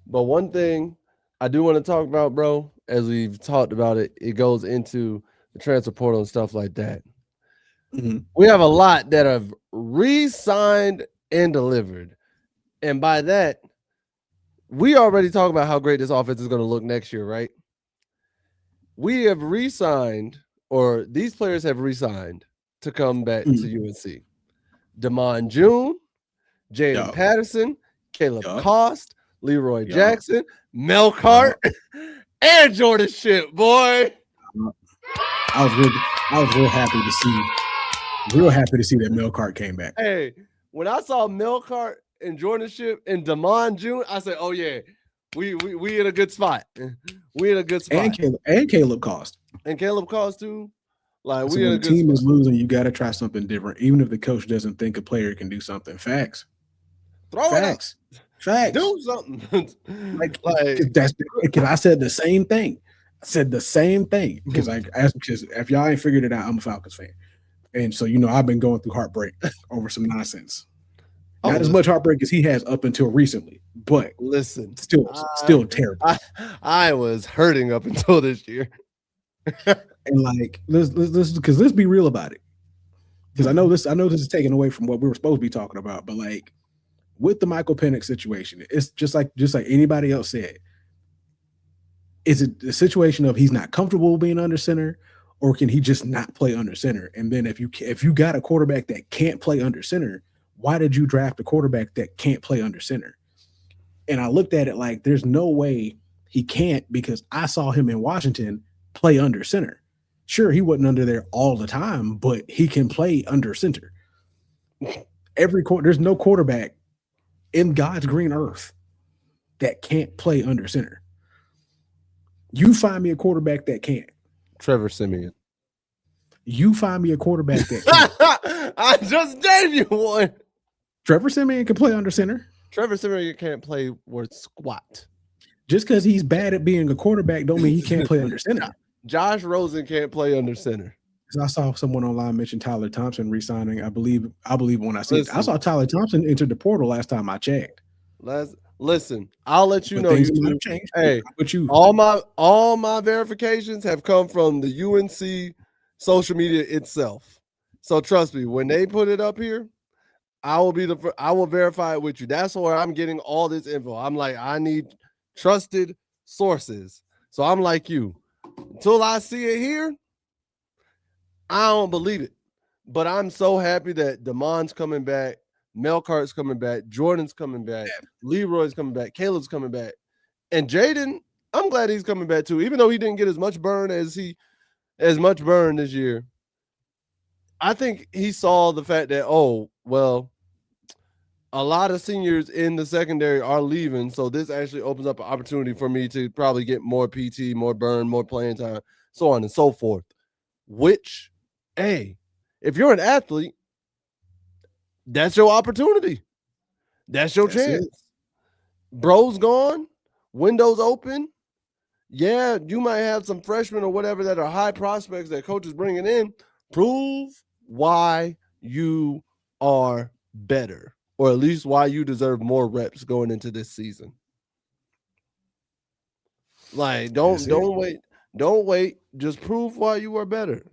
But one thing I do want to talk about, bro, as we've talked about it, it goes into the transfer portal and stuff like that. Mhm. We have a lot that have re-signed and delivered. And by that, we already talk about how great this offense is going to look next year, right? We have re-signed, or these players have re-signed to come back to Mhm. UNC. Damon June, Jaden Yup. Patterson, Caleb Yup. Cost, Leroy Yup. Jackson, Melcart, Yup. and Jordan Ship, boy. Yup. I was real happy to see that Melcart came back. Hey, when I saw Melcart and Jordan Ship and Damon June, I said, "Oh yeah, we in a good spot. We in a good spot." And Caleb Cost. And Caleb Cost too. Like So we in when a the good team spot. is losing, you got to try something different, even if the coach doesn't think a player can do something. Facts. Throw Facts. it up. Facts. Do something. Like that's because I said the same thing. I said the same thing because if y'all ain't figured it out, I'm a Falcons fan, and so I've been going through heartbreak over some nonsense. Not as much heartbreak as he has up until recently, but listen, still terrible. I was hurting up until this year. And like let's be real about it, because I know this is taken away from what we were supposed to be talking about, but like with the Michael Penix situation, it's just like anybody else said. Is it a situation of he's not comfortable being under center, or can he just not play under center? And then if you got a quarterback that can't play under center, why did you draft a quarterback that can't play under center? And I looked at it like there's no way he can't, because I saw him in Washington play under center. Sure, he wasn't under there all the time, but he can play under center. There's no quarterback in God's green earth that can't play under center. You find me a quarterback that can't. Trevor Siemian. You find me a quarterback that can't. I just gave you one. Trevor Siemian can play under center. Trevor Siemian can't play worth squat. Just because he's bad at being a quarterback don't mean he can't play under center. Josh Rosen can't play under center. So I saw someone online mention Tyler Thompson re-signing. I believe when I see it. I saw Tyler Thompson enter the portal last time I checked. Listen, I'll let you know. Things might have changed. Hey, but all my verifications have come from the UNC social media itself. So trust me, when they put it up here, I will verify it with you. That's where I'm getting all this info. I'm like, I need trusted sources. So I'm like you. Until I see it here, I don't believe it. But I'm so happy that Damon's coming back, Melcart's coming back, Jordan's coming back, Leroy's coming back, Caleb's coming back. And Jaden, I'm glad he's coming back too. Even though he didn't get as much burn this year. I think he saw the fact that, a lot of seniors in the secondary are leaving, so this actually opens up an opportunity for me to probably get more PT, more burn, more playing time, so on and so forth. Which, hey, if you're an athlete, that's your opportunity. That's your chance. Bro's gone, windows open. Yeah, you might have some freshmen or whatever that are high prospects that coach is bringing in. Prove why you are better, or at least why you deserve more reps going into this season. Like, don't wait. Just prove why you are better.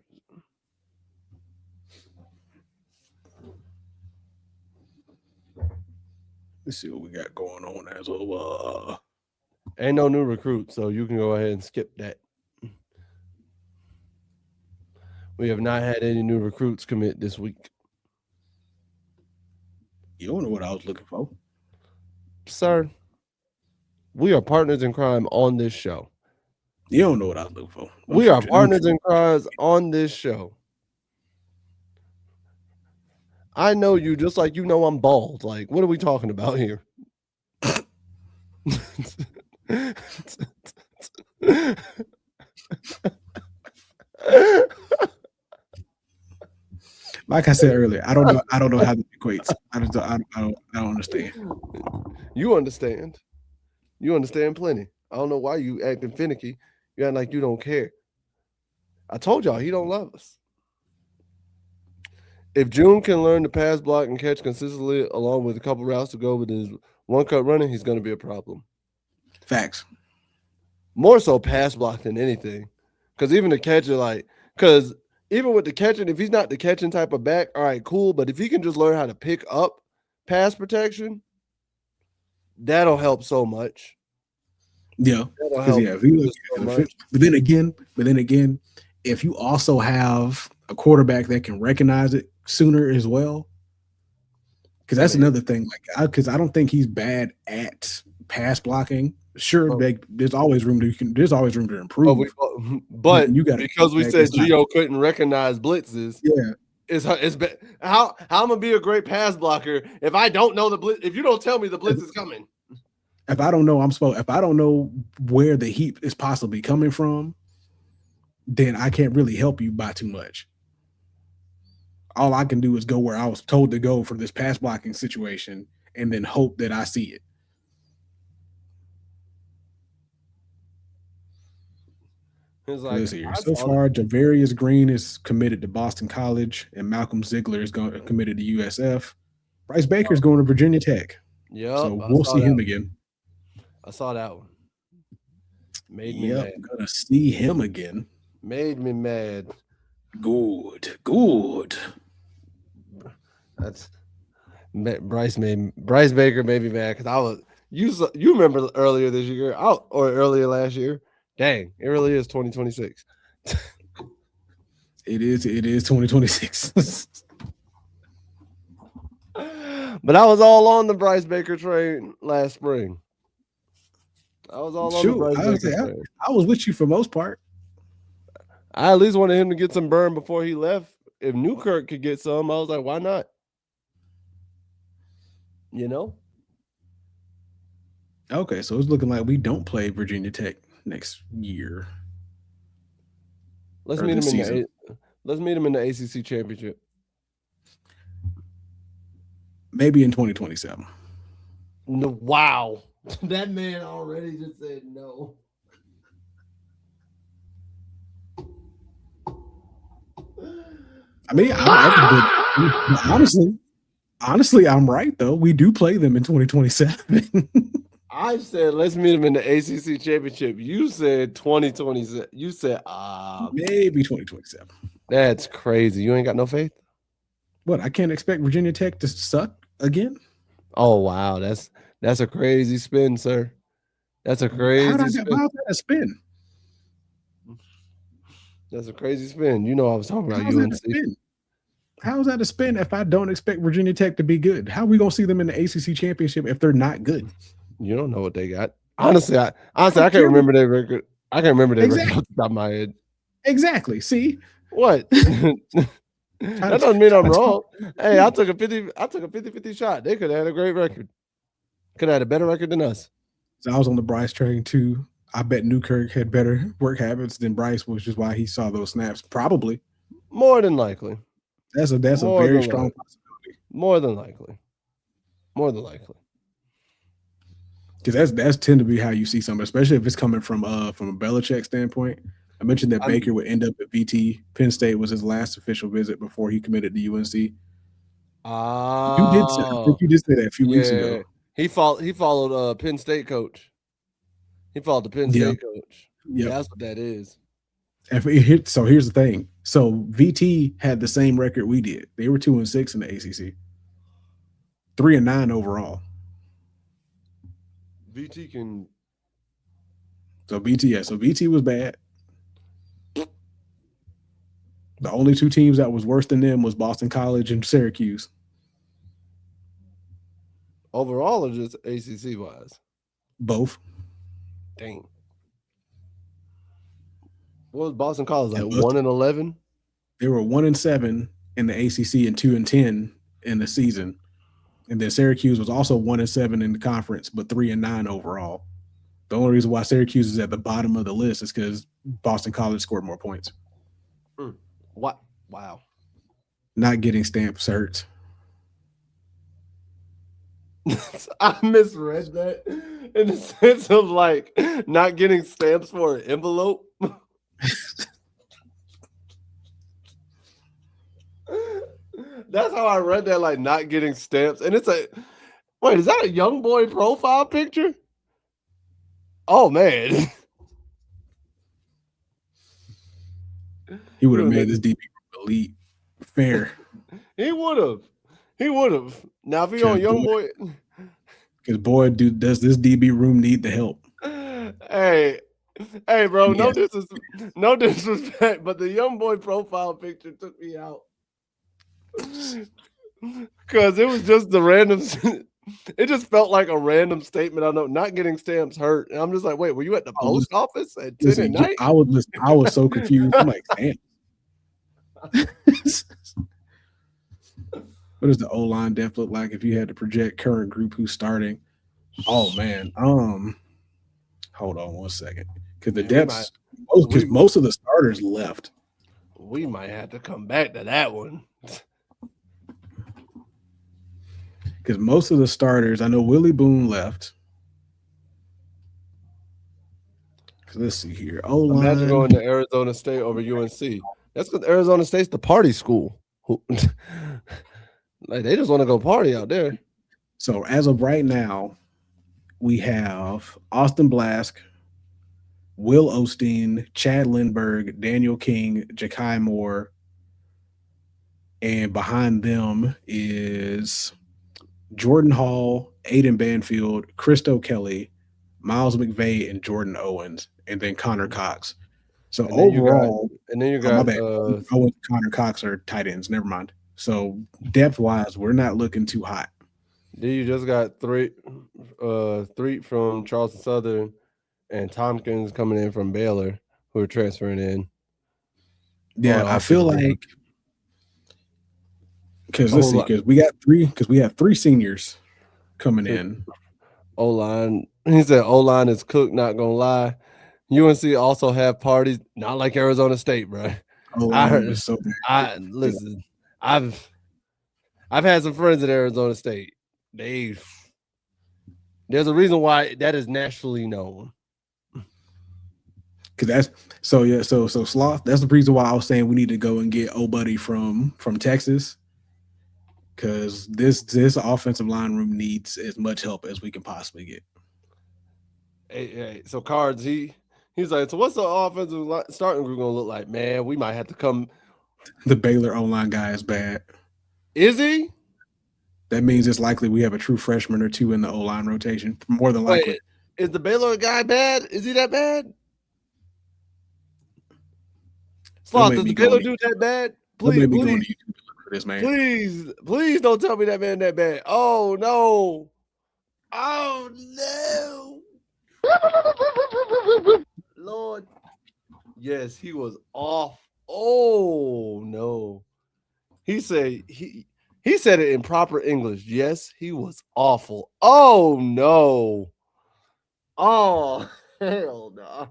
Let's see what we got going on as well. Ain't no new recruit, so you can go ahead and skip that. We have not had any new recruits commit this week. You don't know what I was looking for. Sir, we are partners in crime on this show. You don't know what I was looking for. We are partners in crime on this show. I know you just like you know I'm bald. Like, what are we talking about here? Like I said earlier, I don't know how this equates. I don't understand. You understand. You understand plenty. I don't know why you acting finicky. You act like you don't care. I told y'all he don't love us. If June can learn to pass, block, and catch consistently, along with a couple routes to go with his one cut running, he's going to be a problem. Facts. More so pass block than anything. Because even the catcher, because even with the catching, if he's not the catching type of back, all right, cool. But if he can just learn how to pick up pass protection, that'll help so much. Yeah, because but then again, if you also have a quarterback that can recognize it sooner as well, because that's another thing. Because I don't think he's bad at pass blocking. Sure, there's always room to improve. But you got because we said Gio couldn't recognize blitzes. Yeah, it's how I'm gonna be a great pass blocker if I don't know the blitz. If you don't tell me the blitz is coming. If I don't know, if I don't know where the heat is possibly coming from, then I can't really help you by too much. All I can do is go where I was told to go for this pass blocking situation and then hope that I see it. So far, Javarius Green is committed to Boston College and Malcolm Ziegler is committed to USF. Bryce Baker is going to Virginia Tech. Yeah, so we'll see him again. I saw that one. Made me mad. Gonna see him again. Made me mad. Good. That's Bryce Baker made me mad because you remember earlier this year or earlier last year. Dang, it really is 2026. It is 2026. But I was all on the Bryce Baker train last spring. I was all on the Bryce Baker train. I was with you for most part. I at least wanted him to get some burn before he left. If Newkirk could get some, I was like, why not? You know? Okay, so it's looking like we don't play Virginia Tech next year. Let's meet him in the ACC championship. Maybe in 2027. No, wow. That man already just said no. I mean, honestly, I'm right though. We do play them in 2027. I said let's meet them in the ACC championship. You said 2027. You said maybe 2027. That's crazy. You ain't got no faith? What? I can't expect Virginia Tech to suck again? Oh wow, that's a crazy spin, sir. That's a crazy spin. How's that a spin? That's a crazy spin. You know I was talking about UNC. How is that a spin if I don't expect Virginia Tech to be good? How are we gonna see them in the ACC championship if they're not good? You don't know what they got. Honestly, I can't remember their record. I can't remember their record off the top of my head. Exactly. See what? That doesn't mean I'm wrong. Hey, I took a 50-50 shot. They could have had a great record. Could have had a better record than us. So I was on the Bryce train too. I bet Newkirk had better work habits than Bryce, which is why he saw those snaps. Probably. More than likely. That's a very strong possibility. More than likely. Because that's tend to be how you see something, especially if it's coming from a Belichick standpoint. I mentioned that Baker would end up at VT. Penn State was his last official visit before he committed to UNC. You did say that a few weeks ago. He followed Penn State coach. He followed the Penn State coach. Yeah, that's what that is. So here's the thing. So VT had the same record we did. They were 2-6 in the ACC. 3-9 overall. VT can. So VT was bad. The only two teams that was worse than them was Boston College and Syracuse. Overall or just ACC wise? Both. Dang. What was Boston College like? 1-11? They were 1-7 in the ACC and 2-10 in the season. And then Syracuse was also 1-7 in the conference, but 3-9 overall. The only reason why Syracuse is at the bottom of the list is because Boston College scored more points. What? Wow. Not getting stamps hurts. I misread that in the sense of like not getting stamps for an envelope. That's how I read that, like not getting stamps. And it's wait, is that a young boy profile picture? Oh man. He would have made this DB elite fair. He would have. He would have. Now if he on young boy. Because boy, dude, does this DB room need the help? Hey, bro, Yes. no disrespect, but the young boy profile picture took me out. Because it was just the random. It just felt like a random statement. I know not getting stamps hurt, and I'm just like, wait, were you at the post office at 10 at night? I was so confused. I'm like, damn. What does the O-line depth look like if you had to project current group who's starting? Oh man, hold on one second, because the depths, because most of the starters left. We might have to come back to that one. Because most of the starters, I know Willie Boone left. Let's see here. O-line. Imagine going to Arizona State over UNC. That's because Arizona State's the party school. Like they just want to go party out there. So as of right now, we have Austin Blask, Will Osteen, Chad Lindbergh, Daniel King, Ja'Kai Moore, and behind them is Jordan Hall, Aiden Banfield, Christo Kelly, Miles McVay, and Jordan Owens, and then Connor Cox. So overall, you got Owens, Connor Cox are tight ends. Never mind. So depth wise, we're not looking too hot. Then you just got three from Charleston Southern and Tompkins coming in from Baylor, who are transferring in. Yeah, I feel like because we have three seniors coming in. O-line. He said O-line is cooked, not gonna lie. UNC also have parties, not like Arizona State, bro. I heard so bad. Listen, I've had some friends at Arizona State. There's a reason why that is nationally known. Cause that's so Sloth. That's the reason why I was saying we need to go and get O-Buddy from Texas. Cause this offensive line room needs as much help as we can possibly get. Hey, so Cards, he's like, so what's the offensive starting group gonna look like? Man, we might have to come. The Baylor O-line guy is bad. Is he? That means it's likely we have a true freshman or two in the O-line rotation. More than likely. Is the Baylor guy bad? Is he that bad? Sloth, does the Baylor dude that bad? Please, for this man. Please don't tell me that man that bad. Oh no. Oh no. Lord. Yes, he was off. Oh no. He said it in proper English. Yes, he was awful. Oh no. Oh hell no.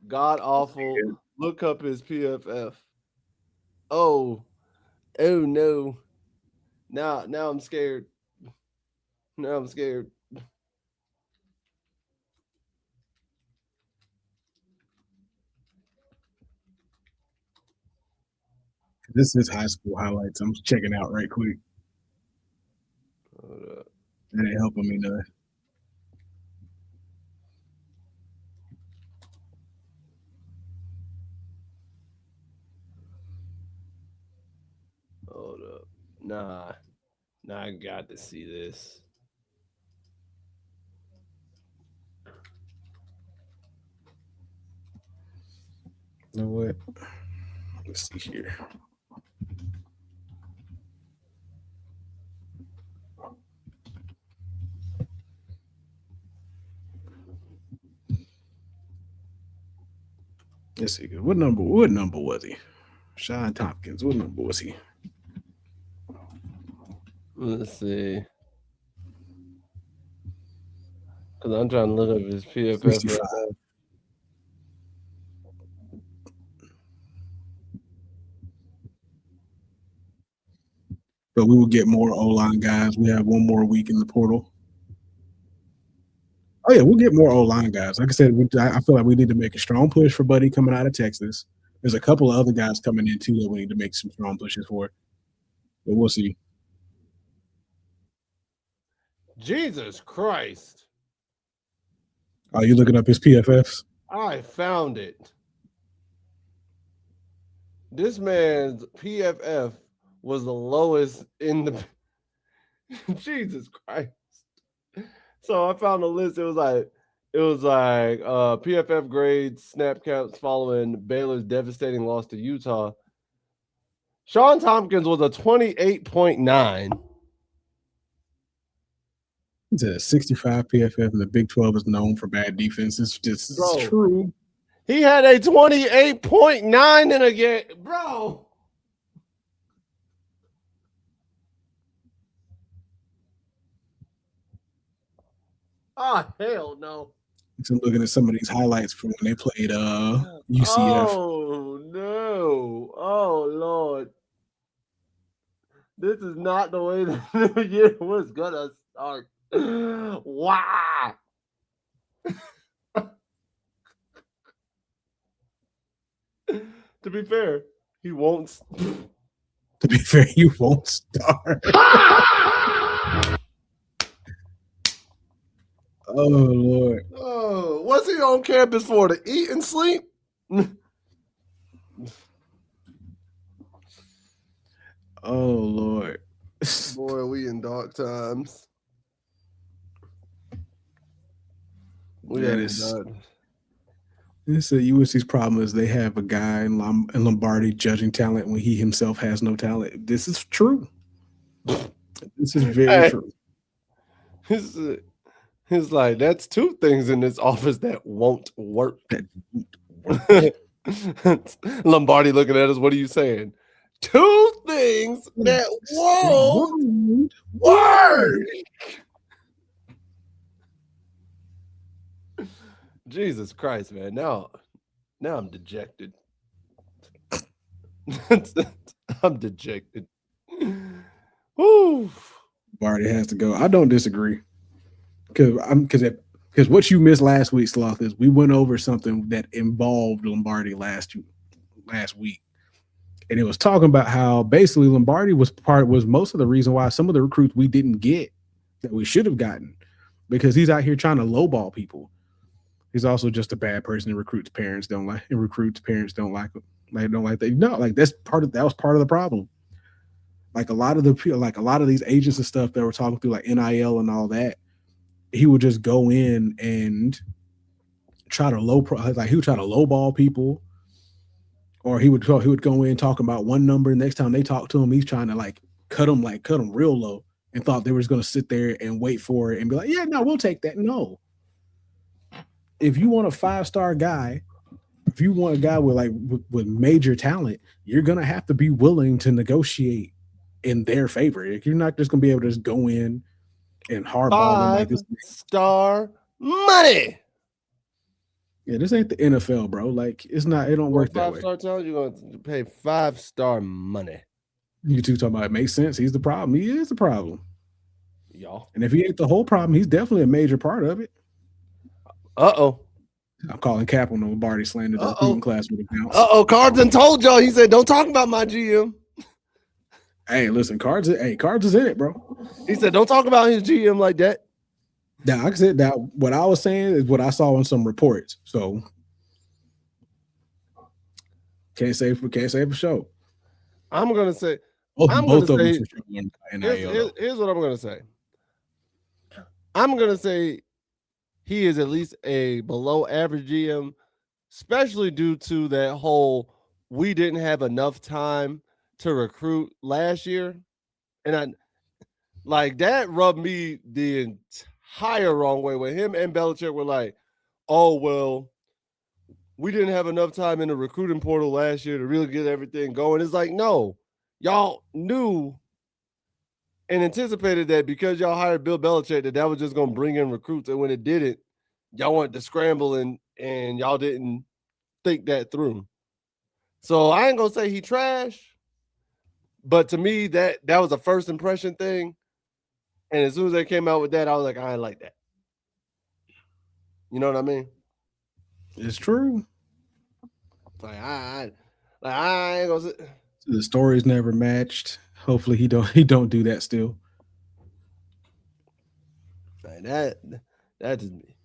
God awful. Look up his PFF. Oh no. Now I'm scared. Now I'm scared. This is high school highlights. I'm checking out right quick. Hold up. That ain't helping me none. Hold up. Nah, I got to see this. You know what? Let's see here. Let's see. What number was he? Sean Tompkins. What number was he? Let's see. Because I'm trying to look up his PFF. 65. But we will get more O-line guys. We have one more week in the portal. Oh yeah, we'll get more O-line guys. Like I said, I feel like we need to make a strong push for Buddy coming out of Texas. There's a couple of other guys coming in too that we need to make some strong pushes for. But we'll see. Jesus Christ. Are you looking up his PFFs? I found it. This man's PFF was the lowest in the Jesus Christ. So I found a list. It was like PFF grades, snap counts following Baylor's devastating loss to Utah. Sean Tompkins was a 28.9. It's a 65 PFF, and the Big 12 is known for bad defense. It's just true. He had a 28.9 in a game, bro. Oh, hell no. So I'm looking at some of these highlights from when they played UCF. Oh, no. Oh, Lord. This is not the way the new year was going to start. Wow. To be fair, he won't. To be fair, you won't start. Oh, Lord. Oh, what's he on campus for? To eat and sleep? Oh, Lord. Boy, we in dark times. It's a UNC's problem is they have a guy in Lombardi judging talent when he himself has no talent. This is true. This is very true. It's like, that's two things in this office that won't work. Lombardi looking at us. What are you saying? Two things that won't work. Jesus Christ, man. Now I'm dejected. I'm dejected. Woo. Lombardi has to go. I don't disagree. Because what you missed last week, Sloth, is we went over something that involved Lombardi last week. And it was talking about how basically Lombardi was most of the reason why some of the recruits we didn't get that we should have gotten, because he's out here trying to lowball people. He's also just a bad person, and recruits' parents don't like him. That was part of the problem. Like a lot of these agents and stuff that were talking through like NIL and all that, he would just go in and try to he would try to lowball people, or he would go in talking about one number. Next time they talk to him, he's trying to cut them real low, and thought they were just going to sit there and wait for it and be like, yeah, no, we'll take that. No. If you want a 5-star guy, if you want a guy with major talent, you're going to have to be willing to negotiate in their favor. You're not just going to be able to just go in and hardball them like this. 5-star money. Yeah, this ain't the NFL, bro. Like, it's not. It don't work that way. 5-star talent, you're going to pay 5-star money. You two talking about it makes sense. He's the problem. He is the problem, y'all. And if he ain't the whole problem, he's definitely a major part of it. Uh-oh. I'm calling cap on the Lombardi slander the recruiting class with accounts. Cards told y'all. He said, don't talk about my GM. Hey, listen, Cards is in it, bro. He said, don't talk about his GM like that. Now, like I said, that what I was saying is what I saw in some reports. So can't say for sure. I'm gonna say both of them. Here's what I'm gonna say. I'm gonna say he is at least a below average GM, especially due to that whole we didn't have enough time to recruit last year. And that rubbed me the entire wrong way when him and Belichick were like, oh, well, we didn't have enough time in the recruiting portal last year to really get everything going. It's like, no, y'all knew and anticipated that because y'all hired Bill Belichick that was just going to bring in recruits. And when it didn't, y'all wanted to scramble and y'all didn't think that through. So I ain't going to say he trash, but to me, that was a first impression thing. And as soon as they came out with that, I was like, I ain't like that. You know what I mean? It's true. Like I ain't gonna say. The stories never matched. Hopefully he don't do that still. Like that just me.